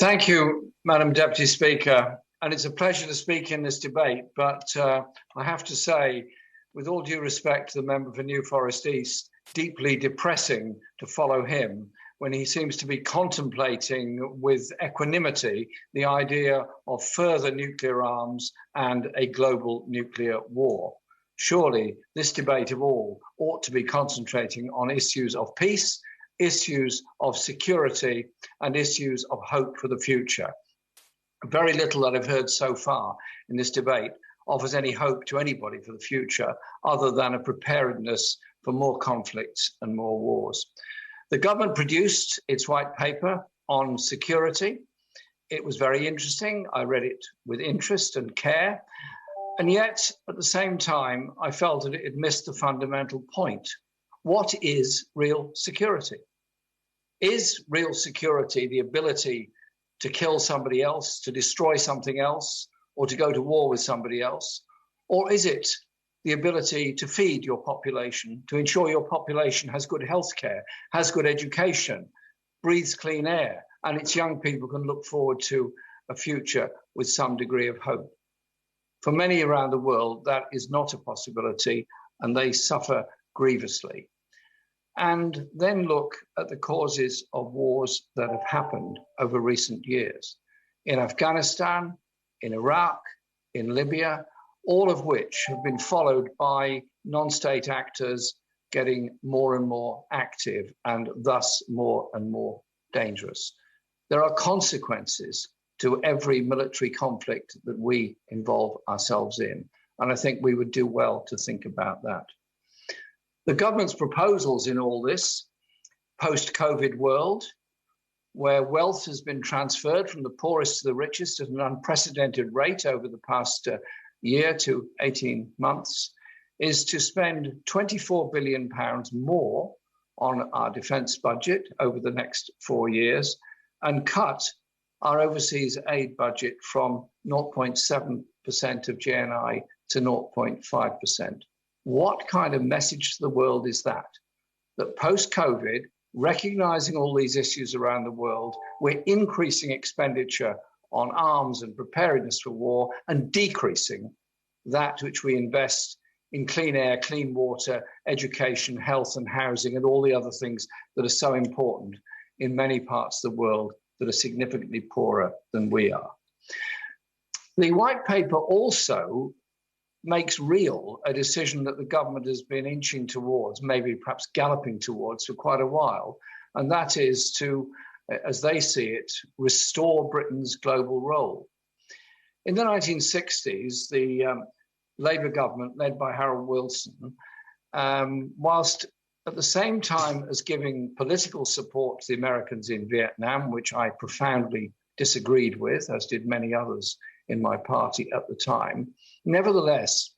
Thank you, Madam Deputy Speaker. And it's a pleasure to speak in this debate. But I have to say, with all due respect to the member for New Forest East, deeply depressing to follow him when he seems to be contemplating with equanimity the idea of further nuclear arms and a global nuclear war. Surely this debate of all ought to be concentrating on issues of peace, issues of security, and issues of hope for the future. Very little that I've heard so far in this debate offers any hope to anybody for the future other than a preparedness for more conflicts and more wars. The government produced its white paper on security. It was very interesting. I read it with interest and care. And yet, at the same time, I felt that it had missed the fundamental point. What is real security? Is real security the ability to kill somebody else, to destroy something else, or to go to war with somebody else? Or is it the ability to feed your population, to ensure your population has good healthcare, has good education, breathes clean air, and its young people can look forward to a future with some degree of hope? For many around the world, that is not a possibility, and they suffer grievously. And then look at the causes of wars that have happened over recent years. In Afghanistan, in Iraq, in Libya, all of which have been followed by non-state actors getting more and more active and thus more and more dangerous. There are consequences to every military conflict that we involve ourselves in. And I think we would do well to think about that. The government's proposals in all this post-COVID world, where wealth has been transferred from the poorest to the richest at an unprecedented rate over the past year to 18 months, is to spend £24 billion more on our defence budget over the next 4 years and cut our overseas aid budget from 0.7% of GNI to 0.5%. What kind of message to the world is that? That post-COVID, recognizing all these issues around the world, we're increasing expenditure on arms and preparedness for war and decreasing that which we invest in clean air, clean water, education, health and housing, and all the other things that are so important in many parts of the world that are significantly poorer than we are. The white paper also makes real a decision that the government has been inching towards, maybe perhaps galloping towards for quite a while, and that is to, as they see it, restore Britain's global role. In the 1960s, the Labour government, led by Harold Wilson, whilst at the same time as giving political support to the Americans in Vietnam, which I profoundly disagreed with, as did many others in my party at the time, nevertheless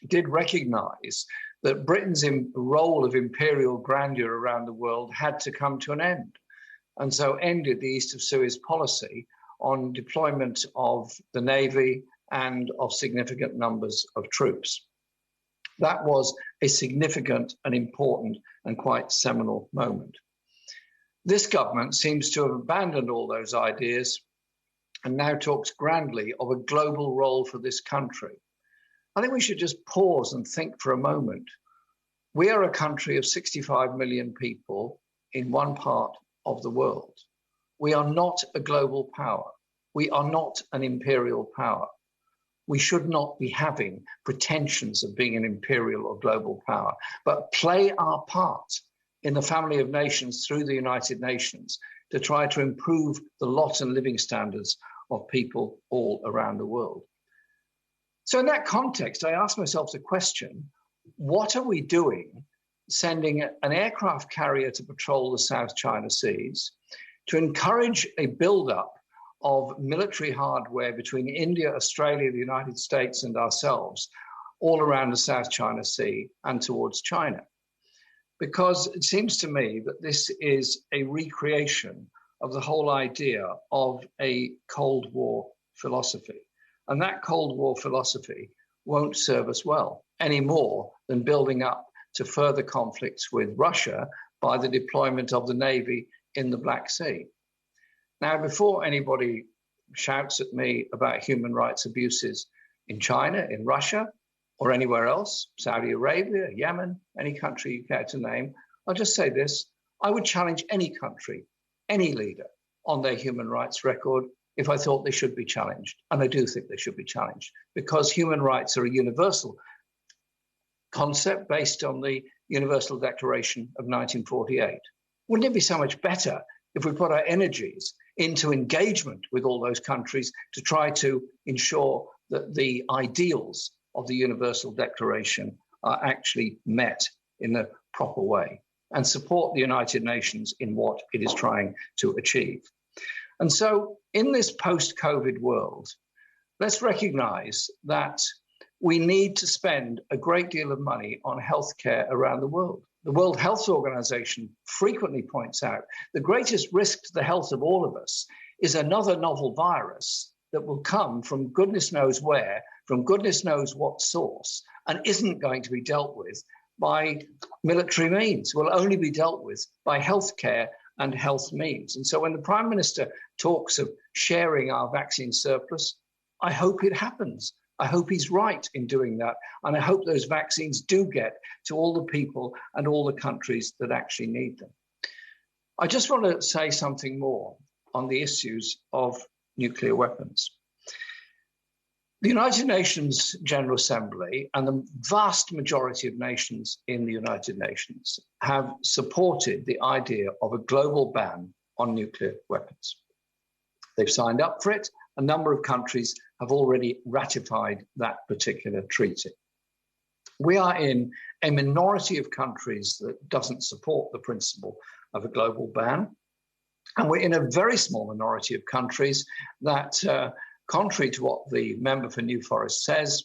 did recognize that Britain's role of imperial grandeur around the world had to come to an end, and so ended the East of Suez policy on deployment of the Navy and of significant numbers of troops. That was a significant and important and quite seminal moment. This government seems to have abandoned all those ideas and now talks grandly of a global role for this country. I think we should just pause and think for a moment. We are a country of 65 million people in one part of the world. We are not a global power. We are not an imperial power. We should not be having pretensions of being an imperial or global power, but play our part in the family of nations through the United Nations to try to improve the lot and living standards of people all around the world. So in that context, I asked myself the question, what are we doing sending an aircraft carrier to patrol the South China Seas to encourage a buildup of military hardware between India, Australia, the United States, and ourselves all around the South China Sea and towards China? Because it seems to me that this is a recreation of the whole idea of a Cold War philosophy. And that Cold War philosophy won't serve us well any more than building up to further conflicts with Russia by the deployment of the Navy in the Black Sea. Now, before anybody shouts at me about human rights abuses in China, in Russia, or anywhere else, Saudi Arabia, Yemen, any country you care to name, I'll just say this. I would challenge any country, any leader on their human rights record if I thought they should be challenged. And I do think they should be challenged because human rights are a universal concept based on the Universal Declaration of 1948. Wouldn't it be so much better if we put our energies into engagement with all those countries to try to ensure that the ideals of the Universal Declaration are actually met in a proper way and support the United Nations in what it is trying to achieve? And so in this post-COVID world, let's recognize that we need to spend a great deal of money on healthcare around the world. The World Health Organization frequently points out the greatest risk to the health of all of us is another novel virus that will come from goodness knows where, from goodness knows what source, and isn't going to be dealt with by military means, will only be dealt with by healthcare and health means. And so when the Prime Minister talks of sharing our vaccine surplus, I hope it happens. I hope he's right in doing that. And I hope those vaccines do get to all the people and all the countries that actually need them. I just want to say something more on the issues of nuclear weapons. The United Nations General Assembly and the vast majority of nations in the United Nations have supported the idea of a global ban on nuclear weapons. They've signed up for it. A number of countries have already ratified that particular treaty. We are in a minority of countries that doesn't support the principle of a global ban. And we're in a very small minority of countries that, contrary to what the member for New Forest says,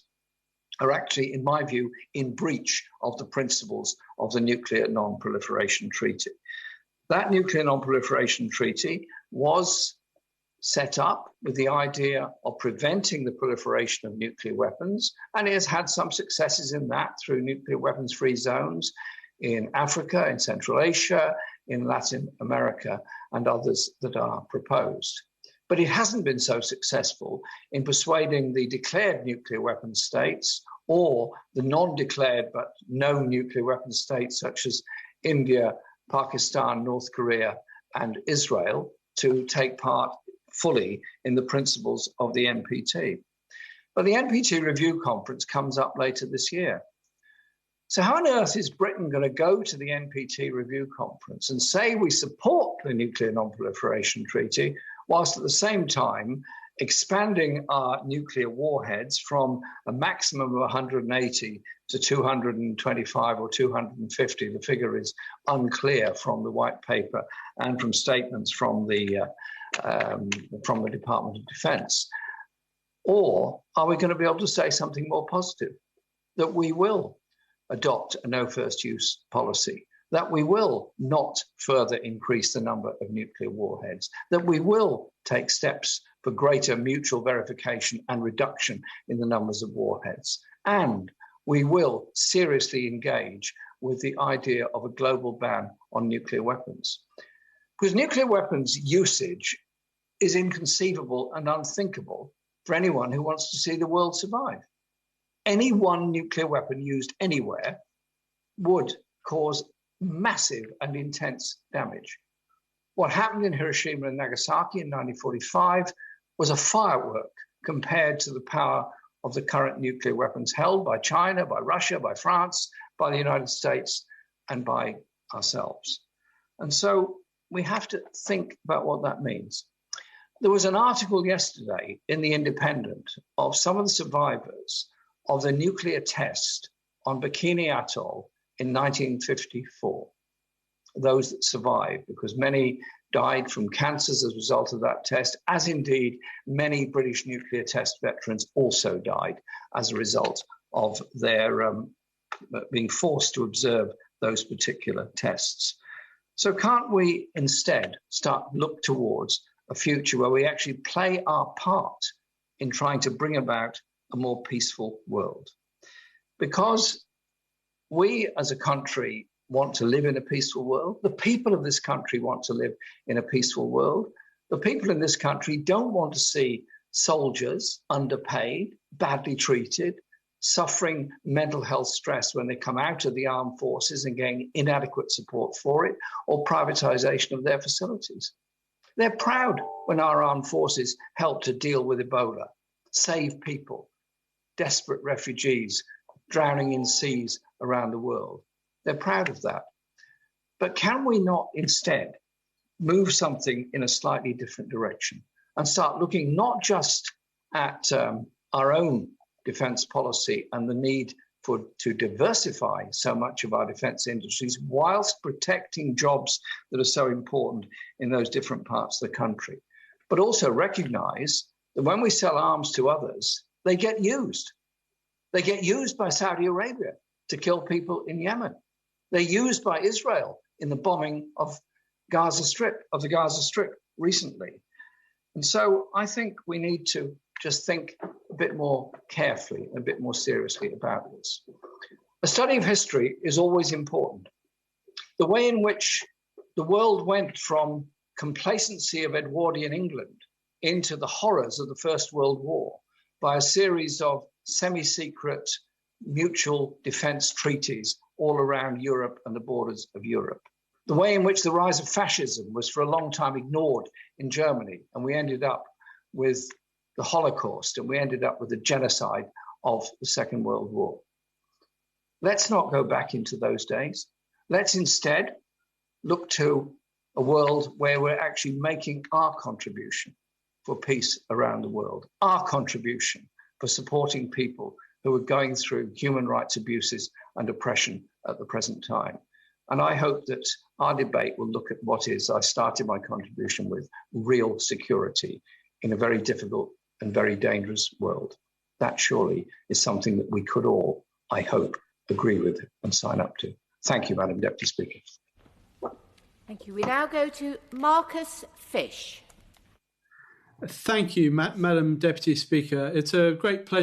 are actually, in my view, in breach of the principles of the Nuclear Non-Proliferation Treaty. That Nuclear Non-Proliferation Treaty was set up with the idea of preventing the proliferation of nuclear weapons, and it has had some successes in that through nuclear weapons-free zones in Africa, in Central Asia, in Latin America, and others that are proposed. But it hasn't been so successful in persuading the declared nuclear weapon states or the non-declared but known nuclear weapon states such as India, Pakistan, North Korea, and Israel to take part fully in the principles of the NPT. But the NPT review conference comes up later this year. So how on earth is Britain going to go to the NPT review conference and say we support the Nuclear Non-Proliferation Treaty, whilst at the same time expanding our nuclear warheads from a maximum of 180 to 225 or 250? The figure is unclear from the white paper and from statements from the Department of Defense. Or are we going to be able to say something more positive? That we will adopt a no first use policy, that we will not further increase the number of nuclear warheads, that we will take steps for greater mutual verification and reduction in the numbers of warheads, and we will seriously engage with the idea of a global ban on nuclear weapons. Because nuclear weapons usage is inconceivable and unthinkable for anyone who wants to see the world survive. Any one nuclear weapon used anywhere would cause massive and intense damage. What happened in Hiroshima and Nagasaki in 1945 was a firework compared to the power of the current nuclear weapons held by China, by Russia, by France, by the United States, and by ourselves. And so we have to think about what that means. There was an article yesterday in The Independent of some of the survivors of the nuclear test on Bikini Atoll in 1954. Those that survived, because many died from cancers as a result of that test, as indeed many British nuclear test veterans also died as a result of their being forced to observe those particular tests. So can't we instead look towards a future where we actually play our part in trying to bring about a more peaceful world? Because we as a country want to live in a peaceful world. The people of this country want to live in a peaceful world. The people in this country don't want to see soldiers underpaid, badly treated, suffering mental health stress when they come out of the armed forces and getting inadequate support for it, or privatization of their facilities. They're proud when our armed forces help to deal with Ebola, save people, desperate refugees drowning in seas around the world. They're proud of that. But can we not instead move something in a slightly different direction and start looking not just at our own defense policy and the need to diversify so much of our defense industries whilst protecting jobs that are so important in those different parts of the country, but also recognize that when we sell arms to others, they get used. They get used by Saudi Arabia to kill people in Yemen. They're used by Israel in the bombing of the Gaza Strip recently. And so I think we need to just think a bit more carefully, a bit more seriously about this. A study of history is always important. The way in which the world went from complacency of Edwardian England into the horrors of the First World War by a series of semi-secret mutual defense treaties all around Europe and the borders of Europe. The way in which the rise of fascism was for a long time ignored in Germany, and we ended up with the Holocaust, and we ended up with the genocide of the Second World War. Let's not go back into those days. Let's instead look to a world where we're actually making our contribution for peace around the world, our contribution for supporting people who are going through human rights abuses and oppression at the present time. And I hope that our debate will look at what is, I started my contribution with, real security in a very difficult and very dangerous world. That surely is something that we could all, I hope, agree with and sign up to. Thank you, Madam Deputy Speaker. Thank you. We now go to Marcus Fish. Thank you, Madam Deputy Speaker. It's a great pleasure